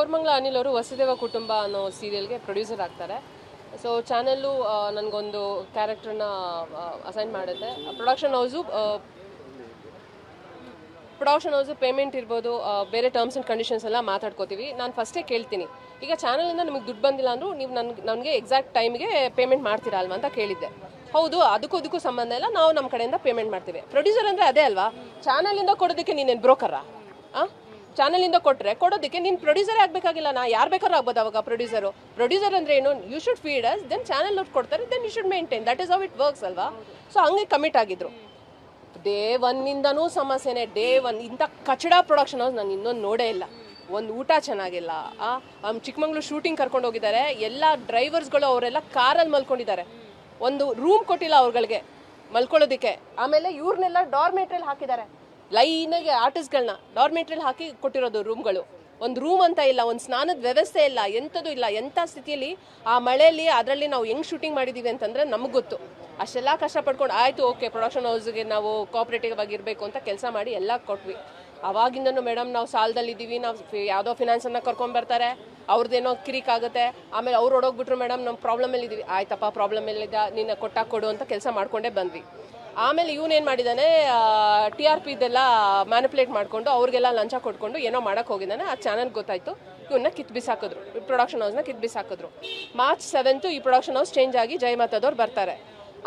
ಕೋರಮಂಗಲ ಅನಿಲ್ ಅವರು ವಸುದೇವ ಕುಟುಂಬ ಅನ್ನೋ ಸೀರಿಯಲ್ಗೆ ಪ್ರೊಡ್ಯೂಸರ್ ಆಗ್ತಾರೆ. ಸೊ ಚಾನೆಲ್ಲು ನನಗೊಂದು ಕ್ಯಾರೆಕ್ಟರ್ನ ಅಸೈನ್ ಮಾಡುತ್ತೆ. ಪ್ರೊಡಕ್ಷನ್ ಹೌಸು ಪೇಮೆಂಟ್ ಇರ್ಬೋದು, ಬೇರೆ ಟರ್ಮ್ಸ್ ಆ್ಯಂಡ್ ಕಂಡೀಷನ್ಸ್ ಎಲ್ಲ ಮಾತಾಡ್ಕೋತೀವಿ. ನಾನು ಫಸ್ಟೇ ಕೇಳ್ತೀನಿ, ಈಗ ಚಾನಲಿಂದ ನಿಮಗೆ ದುಡ್ಡು ಬಂದಿಲ್ಲ ಅಂದರೂ ನೀವು ನನಗೆ ಎಕ್ಸಾಕ್ಟ್ ಟೈಮಿಗೆ ಪೇಮೆಂಟ್ ಮಾಡ್ತೀರಾ ಅಲ್ವಾ ಅಂತ ಕೇಳಿದ್ದೆ. ಹೌದು, ಅದಕ್ಕೂ ಸಂಬಂಧ ಇಲ್ಲ, ನಾವು ನಮ್ಮ ಕಡೆಯಿಂದ ಪೇಮೆಂಟ್ ಮಾಡ್ತೀವಿ. ಪ್ರೊಡ್ಯೂಸರ್ ಅಂದರೆ ಅದೇ ಅಲ್ವಾ, ಚಾನಲಿಂದ ಕೊಡೋದಕ್ಕೆ ನೀನೇನು ಬ್ರೋಕರಾ? ಚಾನಲಿಂದ ಕೊಡೋದಕ್ಕೆ ನೀನು ಪ್ರೊಡ್ಯೂಸರೇ ಆಗಬೇಕಾಗಿಲ್ಲ. ಯಾರು ಬೇಕಾದ್ರೂ ಆಗ್ಬೋದು ಅವಾಗ ಪ್ರೊಡ್ಯೂಸರ್ ಅಂದರೆ ಏನು, you should feed us, then channel ಅವ್ರು ಕೊಡ್ತಾರೆ, then you should maintain, that is how it works ಅಲ್ವಾ. ಸೊ ಹಂಗೆ ಕಮಿಟ್ ಆಗಿದ್ರು. ಡೇ ಒನ್ನಿಂದನೂ ಸಮಸ್ಯೆನೇ. ಡೇ ಒನ್ ಇಂಥ ಕಚಡ ಪ್ರೊಡಕ್ಷನ್ ಹೌಸ್ ನಾನು ಇನ್ನೊಂದು ನೋಡೇ ಇಲ್ಲ. ಒಂದು ಊಟ ಚೆನ್ನಾಗಿಲ್ಲ. ಚಿಕ್ಕಮಂಗ್ಳೂರು ಶೂಟಿಂಗ್ ಕರ್ಕೊಂಡು ಹೋಗಿದ್ದಾರೆ, ಎಲ್ಲ ಡ್ರೈವರ್ಸ್ಗಳು ಅವರೆಲ್ಲ ಕಾರಲ್ಲಿ ಮಲ್ಕೊಂಡಿದ್ದಾರೆ. ಒಂದು ರೂಮ್ ಕೊಟ್ಟಿಲ್ಲ ಅವ್ರುಗಳಿಗೆ ಮಲ್ಕೊಳ್ಳೋದಕ್ಕೆ. ಆಮೇಲೆ ಇವ್ರನ್ನೆಲ್ಲ ಡಾರ್ಮೆಟ್ರಿಯಲ್ಲಿ ಹಾಕಿದ್ದಾರೆ, ಲೈನಾಗೆ ಆರ್ಟಿಸ್ಟ್ಗಳನ್ನ ಡಾರ್ಮೆಟ್ರಿಯಲ್ಲಿ ಹಾಕಿ ಕೊಟ್ಟಿರೋದು ರೂಮ್ಗಳು. ಒಂದು ರೂಮ್ ಅಂತ ಇಲ್ಲ, ಒಂದು ಸ್ನಾನದ ವ್ಯವಸ್ಥೆ ಇಲ್ಲ, ಎಂಥದ್ದು ಇಲ್ಲ. ಎಂಥ ಸ್ಥಿತಿಯಲ್ಲಿ ಆ ಮಳೆಯಲ್ಲಿ ಅದರಲ್ಲಿ ನಾವು ಹೆಂಗೆ ಶೂಟಿಂಗ್ ಮಾಡಿದ್ದೀವಿ ಅಂತಂದರೆ ನಮಗೆ ಗೊತ್ತು. ಅಷ್ಟೆಲ್ಲ ಕಷ್ಟಪಡ್ಕೊಂಡು ಆಯಿತು, ಓಕೆ ಪ್ರೊಡಕ್ಷನ್ ಹೌಸ್ಗೆ ನಾವು ಕೋಆಪ್ರೇಟಿವ್ ಆಗಿರಬೇಕು ಅಂತ ಕೆಲಸ ಮಾಡಿ ಎಲ್ಲ ಕೊಟ್ವಿ. ಅವಾಗಿಂದನೂ ಮೇಡಮ್ ನಾವು ಸಾಲದಲ್ಲಿದ್ದೀವಿ, ನಾವು ಯಾವುದೋ ಫಿನಾನ್ಸನ್ನು ಕರ್ಕೊಂಡ್ಬರ್ತಾರೆ, ಅವ್ರದ್ದೇನೋ ಕಿರಿಕ್ ಆಗುತ್ತೆ, ಆಮೇಲೆ ಅವ್ರು ಹೊಡೋಗ್ಬಿಟ್ರು ಮೇಡಮ್ ನಮ್ಮ ಪ್ರಾಬ್ಲಮಲ್ಲಿ ಇದ್ದೀವಿ. ಆಯ್ತಪ್ಪ ಪ್ರಾಬ್ಲಮಲ್ಲಿದ್ದ ನಿನ್ನ ಕೊಟ್ಟಾಗ ಕೊಡು ಅಂತ ಕೆಲಸ ಮಾಡ್ಕೊಂಡೇ ಬಂದ್ವಿ. ಆಮೇಲೆ ಇವನೇನು ಮಾಡಿದ್ದಾನೆ, TRP ಇದೆಲ್ಲ ಮ್ಯಾನಿಪುಲೇಟ್ ಮಾಡಿಕೊಂಡು ಅವ್ರಿಗೆಲ್ಲ ಲಂಚ ಕೊಟ್ಕೊಂಡು ಏನೋ ಮಾಡೋಕ್ಕೆ ಹೋಗಿದ್ದಾನೆ. ಆ ಚಾನಲ್ಗೆ ಗೊತ್ತಾಯಿತು, ಇವನ್ನ ಕಿತ್ಬಿಸಾಕಿದ್ರು, ಪ್ರೊಡಕ್ಷನ್ ಹೌಸ್ನ ಕಿತ್ಬಿಸಾಕಿದ್ರು. March 7 ಈ ಪ್ರೊಡಕ್ಷನ್ ಹೌಸ್ ಚೇಂಜ್ ಆಗಿ ಜಯಮಾತದವ್ರು ಬರ್ತಾರೆ.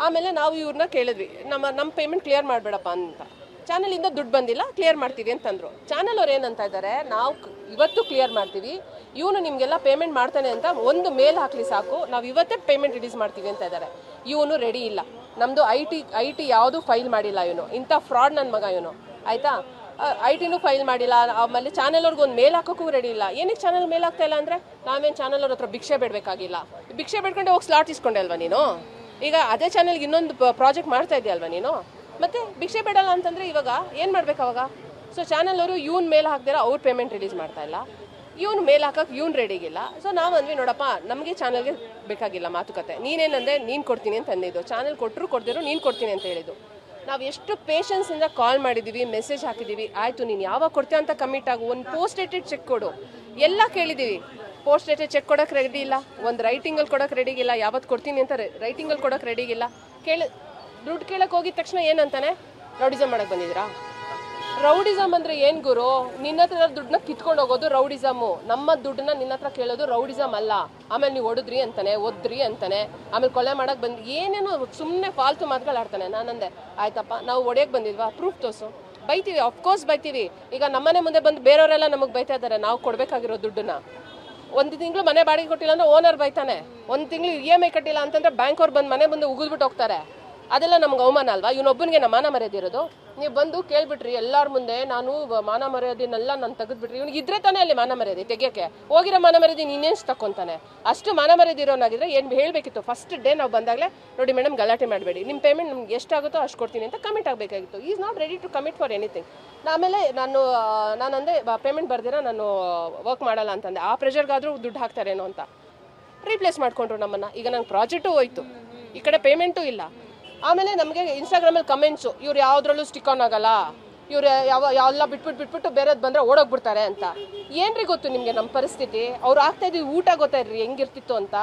ಆಮೇಲೆ ನಾವು ಇವ್ರನ್ನ ಕೇಳಿದ್ವಿ, ನಮ್ಮ ಪೇಮೆಂಟ್ ಕ್ಲಿಯರ್ ಮಾಡಿಬೇಡಪ್ಪ ಅಂತ. ಚಾನಲಿಂದ ದುಡ್ಡು ಬಂದಿಲ್ಲ, ಕ್ಲಿಯರ್ ಮಾಡ್ತೀವಿ ಅಂತಂದರು. ಚಾನಲ್ ಅವ್ರು ಏನಂತ ಇದ್ದಾರೆ, ನಾವು ಇವತ್ತು ಕ್ಲಿಯರ್ ಮಾಡ್ತೀವಿ, ಇವನು ನಿಮಗೆಲ್ಲ ಪೇಮೆಂಟ್ ಮಾಡ್ತಾನೆ ಅಂತ ಒಂದು ಮೇಲ್ ಹಾಕಲಿ ಸಾಕು, ನಾವು ಇವತ್ತೇ ಪೇಮೆಂಟ್ ರಿಲೀಸ್ ಮಾಡ್ತೀವಿ ಅಂತ ಇದ್ದಾರೆ. ಇವನು ರೆಡಿ ಇಲ್ಲ, ನಮ್ಮದು ಐ ಟಿ ಯಾವುದು ಫೈಲ್ ಮಾಡಿಲ್ಲ ಇವನು, ಇಂಥ ಫ್ರಾಡ್ ನನ್ನ ಮಗ ಇವನು, ಆಯಿತಾ. IT ಫೈಲ್ ಮಾಡಿಲ್ಲ. ಆಮೇಲೆ ಚಾನಲ್ ಅವ್ರಿಗೆ ಒಂದು ಮೇಲ್ ಹಾಕೋಕ್ಕೂ ರೆಡಿ ಇಲ್ಲ. ಏನಕ್ಕೆ ಚಾನಲ್ ಮೇಲ್ ಆಗ್ತಾ ಇಲ್ಲ ಅಂದರೆ, ನಾವೇನು ಚಾನಲ್ ಅವ್ರ ಹತ್ರ ಭಿಕ್ಷೆ ಬೇಡಬೇಕಾಗಿಲ್ಲ. ಭಿಕ್ಷೆ ಬೇಡ್ಕೊಂಡೆ ಹೋಗಿ ಸ್ಲಾಟ್ ಇಸ್ಕೊಂಡೆ ಅಲ್ವಾ ನೀನು. ಈಗ ಅದೇ ಚಾನಲ್ಗೆ ಇನ್ನೊಂದು ಪ್ರಾಜೆಕ್ಟ್ ಮಾಡ್ತಾ ಇದೆಯಲ್ವಾ ನೀನು, ಮತ್ತೆ ಭಿಕ್ಷೆ ಬೇಡಲ್ಲ ಅಂತಂದರೆ ಇವಾಗ ಏನು ಮಾಡ್ಬೇಕು ಅವಾಗ. ಸೊ ಚಾನಲ್ ಅವರು ಇವ್ನ ಮೇಲೆ ಹಾಕ್ದಿರ ಅವ್ರ ಪೇಮೆಂಟ್ ರಿಲೀಸ್ ಮಾಡ್ತಾ ಇಲ್ಲ, ಇವ್ನು ಮೇಲೆ ಹಾಕಕ್ಕೆ ಇವ್ನು ರೆಡಿಗಿಲ್ಲ. ಸೊ ನಾವು ಅಂದ್ವಿ, ನೋಡಪ್ಪ ನಮಗೆ ಚಾನಲ್ಗೆ ಬೇಕಾಗಿಲ್ಲ ಮಾತುಕತೆ, ನೀನೇನಂದರೆ ನೀನು ಕೊಡ್ತೀನಿ ಅಂತ ಅಂದಿದ್ದು, ಚಾನಲ್ ಕೊಟ್ಟರು ನೀನು ಕೊಡ್ತೀನಿ ಅಂತ ಹೇಳಿದ್ದು. ನಾವು ಎಷ್ಟು ಪೇಷನ್ಸಿಂದ ಕಾಲ್ ಮಾಡಿದ್ದೀವಿ, ಮೆಸೇಜ್ ಹಾಕಿದ್ದೀವಿ, ಆಯಿತು ನೀನು ಯಾವಾಗ ಕೊಡ್ತೀಯ ಅಂತ ಕಮಿಟ್ ಆಗು, ಒಂದು ಪೋಸ್ಟ್ ಡೇಟೆಡ್ ಚೆಕ್ ಕೊಡು, ಎಲ್ಲ ಕೇಳಿದ್ದೀವಿ. ಪೋಸ್ಟ್ ಡೇಟೆಡ್ ಚೆಕ್ ಕೊಡೋಕೆ ರೆಡಿ ಇಲ್ಲ, ಒಂದು ರೈಟಿಂಗಲ್ಲಿ ಕೊಡೋಕೆ ರೆಡಿಗಿಲ್ಲ, ಯಾವತ್ತು ಕೊಡ್ತೀನಿ ಅಂತ ರೈಟಿಂಗಲ್ಲಿ ಕೊಡೋಕೆ ರೆಡಿಗಿಲ್ಲ. ದುಡ್ಡು ಕೇಳಕ್ಕೆ ಹೋಗಿದ ತಕ್ಷಣ ಏನಂತಾನೆ, ರೌಡಿಸಮ್ ಮಾಡೋಕ್ಕೆ ಬಂದಿದ್ದೀರಾ. ರೌಡಿಸಮ್ ಅಂದರೆ ಏನು ಗುರು, ನಿನ್ನ ಹತ್ರ ದುಡ್ಡನ್ನ ಕಿತ್ಕೊಂಡು ಹೋಗೋದು ರೌಡಿಸಮು, ನಮ್ಮ ದುಡ್ಡನ್ನ ನಿನ್ನ ಹತ್ರ ಕೇಳೋದು ರೌಡಿಸಮ್ ಅಲ್ಲ. ಆಮೇಲೆ ನೀವು ಹೊಡಿದ್ರಿ ಅಂತಾನೆ, ಒದ್ರಿ ಅಂತಾನೆ, ಆಮೇಲೆ ಕೊಲೆ ಮಾಡೋಕ್ಕೆ ಬಂದು ಏನೇನೋ ಸುಮ್ಮನೆ ಫಾಲ್ತು ಮಾತುಗಳು ಆಡ್ತಾನೆ. ನಾನಂದೆ, ಆಯ್ತಪ್ಪ ನಾವು ಹೊಡೆಯೋಕ್ಕೆ ಬಂದಿಲ್ವಾ, ಪ್ರೂಫ್ ತೋರಿಸು. ಬೈತೀವಿ, ಅಫ್ಕೋರ್ಸ್ ಬೈತೀವಿ. ಈಗ ನಮ್ಮನೆ ಮುಂದೆ ಬಂದು ಬೇರೆಯವರೆಲ್ಲ ನಮಗೆ ಬೈತಾ ಇದ್ದಾರೆ, ನಾವು ಕೊಡಬೇಕಾಗಿರೋ ದುಡ್ಡನ್ನ. ಒಂದು ತಿಂಗಳು ಮನೆ ಬಾಡಿಗೆ ಕೊಟ್ಟಿಲ್ಲ ಅಂದರೆ ಓನರ್ ಬೈತಾನೆ, ಒಂದು ತಿಂಗಳು EMI ಕಟ್ಟಿಲ್ಲ ಅಂತಂದರೆ ಬ್ಯಾಂಕ್ ಅವ್ರು ಬಂದು ಮನೆ ಮುಂದೆ ಉಗಿದ್ಬಿಟ್ಟು ಹೋಗ್ತಾರೆ. ಅದೆಲ್ಲ ನಮ್ಗೆ ಅವಮಾನ ಅಲ್ವಾ. ಇವನೊಬ್ಬನಿಗೆ ನಮ್ಮ ಮಾನ ಮರ್ಯಾದಿರೋದು. ನೀವು ಬಂದು ಕೇಳ್ಬಿಟ್ರಿ ಎಲ್ಲರ ಮುಂದೆ, ನಾನು ಮಾನ ಮರ್ಯಾದೆನೆಲ್ಲ ನಾನು ತೆಗೆದ್ಬಿಟ್ರಿ. ಇವ್ನಿಗೆ ಇದ್ರೆ ತಾನೇ ಅಲ್ಲಿ ಮಾನ ಮರ್ಯಾದೆ ತೆಗಿಯೋಕ್ಕೆ, ಹೋಗಿರೋ ಮಾನ ಮರ್ಯಾದೆ ನೀನೇನು ತಕ್ಕೊಂತಾನೆ. ಅಷ್ಟು ಮಾನ ಮರ್ಯಾದೆ ಇರೋನಾಗಿದ್ರೆ ಏನು ಹೇಳಬೇಕಿತ್ತು, ಫಸ್ಟ್ ಡೇ ನಾವು ಬಂದಾಗಲೇ, ನೋಡಿ ಮೇಡಮ್ ಗಲಾಟೆ ಮಾಡಬೇಡಿ, ನಿಮ್ಮ ಪೇಮೆಂಟ್ ನಮ್ಗೆ ಎಷ್ಟಾಗುತ್ತೋ ಅಷ್ಟು ಕೊಡ್ತೀನಿ ಅಂತ ಕಮಿಟ್ ಆಗಬೇಕಾಗಿತ್ತು. Is not ready to commit for anything. ಆಮೇಲೆ ನಾನಂದೆ ಪೇಮೆಂಟ್ ಬರ್ದಿರ ನಾನು ವರ್ಕ್ ಮಾಡಲ್ಲ ಅಂತಂದೆ. ಆ ಪ್ರೆಷರ್ಗಾದರೂ ದುಡ್ಡು ಹಾಕ್ತಾರೇನೋ ಅಂತ ರೀಪ್ಲೇಸ್ ಮಾಡ್ಕೊಂಡ್ರು ನಮ್ಮನ್ನು. ಈಗ ನಂಗೆ ಪ್ರಾಜೆಕ್ಟು ಹೋಯ್ತು, ಈ ಕಡೆ ಪೇಮೆಂಟು ಇಲ್ಲ. ಆಮೇಲೆ ನಮಗೆ ಇನ್ಸ್ಟಾಗ್ರಾಮಲ್ಲಿ ಕಮೆಂಟ್ಸು, ಇವ್ರು ಯಾವುದ್ರಲ್ಲೂ ಸ್ಟಿಕ್ ಆನ್ ಆಗಲ್ಲ, ಇವ್ರು ಎಲ್ಲ ಬಿಟ್ಬಿಟ್ಟು ಬೇರೆದು ಬಂದರೆ ಓಡೋಗ್ಬಿಡ್ತಾರೆ ಅಂತ. ಏನ್ರಿ ಗೊತ್ತು ನಿಮಗೆ ನಮ್ಮ ಪರಿಸ್ಥಿತಿ. ಅವ್ರು ಆಗ್ತಾಯಿದ್ವಿ ಊಟ ಗೊತ್ತಾಯಿದ್ರಿ ಹೆಂಗಿರ್ತಿತ್ತು ಅಂತ.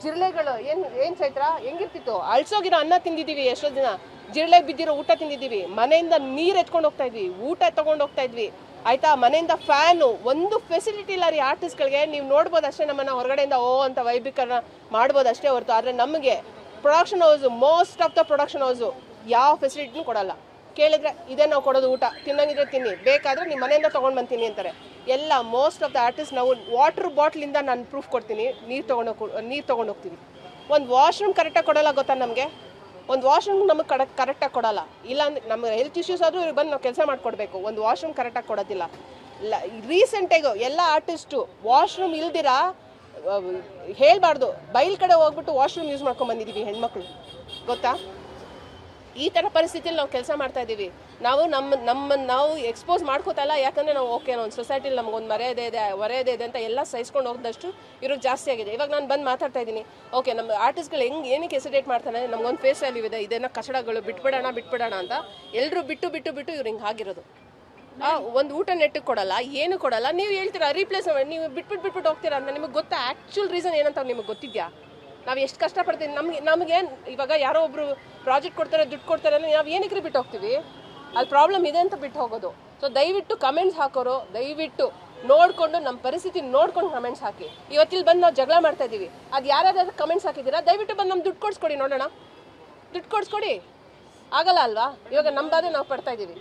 ಜಿರಳೆಗಳು ಏನು ಚೈತ್ರ ಹೆಂಗಿರ್ತಿತ್ತು, ಅಳ್ಸೋಗಿರೋ ಅನ್ನ ತಿಂದಿದ್ದೀವಿ, ಎಷ್ಟೋ ದಿನ ಜಿರಳೆಗೆ ಬಿದ್ದಿರೋ ಊಟ ತಿಂದಿದ್ದೀವಿ, ಮನೆಯಿಂದ ನೀರು ಎತ್ಕೊಂಡು ಹೋಗ್ತಾ ಇದ್ವಿ, ಊಟ ತೊಗೊಂಡು ಹೋಗ್ತಾ ಇದ್ವಿ, ಆಯಿತಾ. ಮನೆಯಿಂದ ಫ್ಯಾನು, ಒಂದು ಫೆಸಿಲಿಟಿ ಇಲ್ಲ ರೀ ಆರ್ಟಿಸ್ಟ್ಗಳಿಗೆ. ನೀವು ನೋಡ್ಬೋದು ಅಷ್ಟೇ, ನಮ್ಮನ್ನು ಹೊರಗಡೆಯಿಂದ ಅಂತ ವೈಭೀಕರಣ ಮಾಡ್ಬೋದು ಅಷ್ಟೇ ಹೊರತು. ಆದರೆ ನಮಗೆ production house, most of the production house ಯಾವ ಫೆಸಿಲಿಟಿನೂ ಕೊಡಲ್ಲ. ಕೇಳಿದ್ರೆ ಇದೇ ನಾವು ಕೊಡೋದು ಊಟ, ತಿನ್ನಂಗಿದ್ರೆ ತಿನ್ನಿ, ಬೇಕಾದರೆ ನಿಮ್ಮ ಮನೆಯಿಂದ ತೊಗೊಂಡು ಬಂತೀನಿ ಅಂತಾರೆ. ಎಲ್ಲ ಮೋಸ್ಟ್ ಆಫ್ ದ ಆರ್ಟಿಸ್ಟ್ ನಾವು ವಾಟ್ರ್ ಬಾಟ್ಲಿಂದ ನಾನು ಪ್ರೂಫ್ ಕೊಡ್ತೀನಿ, ನೀರು ತೊಗೊಂಡು ಹೋಗ್ತೀವಿ. ಒಂದು ವಾಶ್ರೂಮ್ ಕರೆಕ್ಟಾಗಿ ಕೊಡೋಲ್ಲ ಗೊತ್ತಾ ನಮಗೆ, ಒಂದು ವಾಶ್ರೂಮ್ ನಮಗೆ ಕರೆಕ್ಟಾಗಿ ಕೊಡೋಲ್ಲ. ಇಲ್ಲಾಂದ್ರೆ ನಮ್ಮ ಹೆಲ್ತ್ ಇಶ್ಯೂಸ್ ಆದರೂ ಬಂದು ನಾವು ಕೆಲಸ ಮಾಡಿಕೊಡ್ಬೇಕು, ಒಂದು ವಾಶ್ರೂಮ್ ಕರೆಕ್ಟಾಗಿ ಕೊಡೋದಿಲ್ಲ. ರೀಸೆಂಟಾಗಿ ಎಲ್ಲ ಆರ್ಟಿಸ್ಟು ವಾಶ್ರೂಮ್ ಇಲ್ದಿರ ಹೇಳಬಾರ್ದು, ಬೈಲ್ ಕಡೆ ಹೋಗ್ಬಿಟ್ಟು ವಾಶ್ರೂಮ್ ಯೂಸ್ ಮಾಡ್ಕೊಂಡು ಬಂದಿದ್ದೀವಿ ಹೆಣ್ಮಕ್ಳು, ಗೊತ್ತಾ. ಈ ಥರ ಪರಿಸ್ಥಿತಿಯಲ್ಲಿ ನಾವು ಕೆಲಸ ಮಾಡ್ತಾ ಇದ್ದೀವಿ. ನಾವು ನಾವು ಎಕ್ಸ್ಪೋಸ್ ಮಾಡ್ಕೋತಾ ಇಲ್ಲ, ಯಾಕಂದರೆ ನಾವು ಓಕೆ ಒಂದು ಸೊಸೈಟಿಲಿ ನಮಗೊಂದು ಮರ್ಯಾದೆ ಇದೆ ಅಂತ ಎಲ್ಲ ಸಹಿಸ್ಕೊಂಡು ಹೋದಷ್ಟು ಇರೋದು ಜಾಸ್ತಿ ಆಗಿದೆ. ಇವಾಗ ನಾನು ಬಂದು ಮಾತಾಡ್ತಾ ಇದ್ದೀನಿ, ಓಕೆ ನಮ್ಮ ಆರ್ಟಿಸ್ಟ್ಗಳು ಏನಕ್ಕೆ ಹೆಸಿಟೇಟ್ ಮಾಡ್ತಾನೆ, ನಮಗೊಂದು ಫೇಸ್ ವ್ಯಾಲ್ಯೂ ಇದೆ, ಇದನ್ನು ಕಚಡಗಳು ಬಿಟ್ಬಿಡೋಣ ಅಂತ ಎಲ್ಲರೂ ಬಿಟ್ಟು ಇವ್ರು ಹಿಂಗೆ ಆಗಿರೋದು. ಒಂದು ಊಟ ನೆಟ್ಟಿಗೆ ಕೊಡಲ್ಲ, ಏನು ಕೊಡಲ್ಲ. ನೀವು ಹೇಳ್ತೀರಾ ರೀಪ್ಲೇಸ್ ನೀವು ಬಿಟ್ಬಿಟ್ಟು ಹೋಗ್ತೀರಾ ಅಂತ. ನಿಮಗೆ ಗೊತ್ತಾ ಆ್ಯಕ್ಚುಲ್ ರೀಸನ್ ಏನಂತ ನಿಮಗೆ ಗೊತ್ತಿದ್ಯಾ? ನಾವು ಎಷ್ಟು ಕಷ್ಟಪಡ್ತೀವಿ. ನಮಗೆ ಇವಾಗ ಯಾರೋ ಒಬ್ರು ಪ್ರಾಜೆಕ್ಟ್ ಕೊಡ್ತಾರೆ, ದುಡ್ಡು ಕೊಡ್ತಾರೆ, ನಾವು ಏನಕ್ಕೆ ಬಿಟ್ಟು ಹೋಗ್ತೀವಿ? ಅಲ್ಲಿ ಪ್ರಾಬ್ಲಮ್ ಇದೆ ಅಂತ ಬಿಟ್ಟು ಹೋಗೋದು. ಸೊ ದಯವಿಟ್ಟು ಕಮೆಂಟ್ಸ್ ಹಾಕೋರು ದಯವಿಟ್ಟು ನೋಡಿಕೊಂಡು ನಮ್ಮ ಪರಿಸ್ಥಿತಿ ನೋಡ್ಕೊಂಡು ಕಮೆಂಟ್ಸ್ ಹಾಕಿ. ಇವತ್ತಿಲ್ಲಿ ಬಂದು ನಾವು ಜಗಳ ಮಾಡ್ತಾ ಇದ್ದೀವಿ, ಅದು ಯಾರ್ಯಾರು ಕಮೆಂಟ್ಸ್ ಹಾಕಿದ್ದೀರಾ ದಯವಿಟ್ಟು ಬಂದು ನಮ್ಮ ದುಡ್ಡು ಕೊಡಿಸ್ಕೊಡಿ, ನೋಡೋಣ. ದುಡ್ಡು ಕೊಡಿಸ್ಕೊಡಿ. ಆಗಲ್ಲ ಅಲ್ವಾ? ಇವಾಗ ನಮ್ಮ ಬಾಧೆ ನಾವು ಪಡ್ತಾ ಇದ್ದೀವಿ.